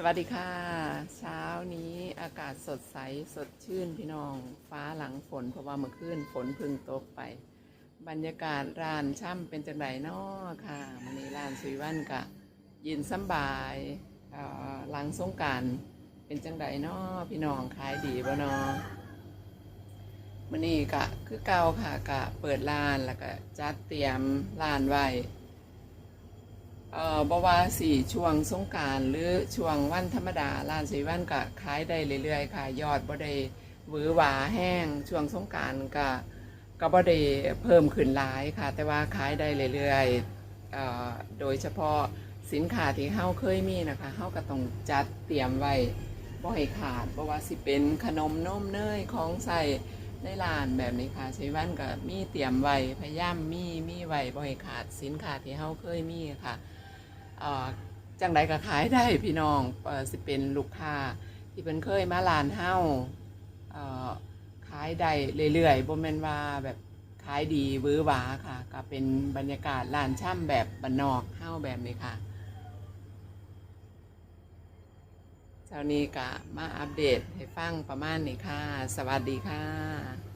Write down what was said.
วัสดีค่ะเช้านี้อากาศสดใสสดชื่นพี่น้องฟ้าหลังฝนเพราะว่าเมื่อคืนฝนพึ่งตกไปบรรยากาศร้านช่ำเป็นจังไดน้อค่ะวันนี้ร้านสุยวันกะยินสบายหลังสงกรานต์เป็นจังไดน้อพี่น้องขายดีบ่น้อวันนี้กะคือเก่าค่ะกะเปิดร้านแล้วก็จัดเตรียมร้านไว้บ่ว่าสี่ช่วงสงกรานต์หรือช่วงวันธรรมดาร้านสีวันก็ขายได้เรื่อยๆค่ะยอดบ่ได้หวือหวาแห้งช่วงสงกรานต์ก็บ่ได้เพิ่มขึ้นหลายค่ะแต่ว่าขายได้เรื่อยๆโดยเฉพาะสินค้าที่เฮาเคยมีนะคะเฮาก็ต้องจัดเตรียมไว้บ่ให้ขาดบ่ว่าสิเป็นขนมนมเนยของใส่ในร้านแบบนี้ค่ะสีวันก็มีเตรียมไว้พยายามมีไว้บ่ให้ขาดสินค้าที่เฮาเคยมีค่ะจังใดก็ขายได้พี่น้องสิเป็นลูกค้าที่เป็นเคยมาร้านเฮาขายได้เรื่อยๆบ่แม่นว่าแบบขายดีวื้อหวาค่ะก็เป็นบรรยากาศร้านช่ำแบบบ้านนอกเฮาแบบนี้ค่ะเช้านี้ก็มาอัปเดตให้ฟังประมาณนี้ค่ะสวัสดีค่ะ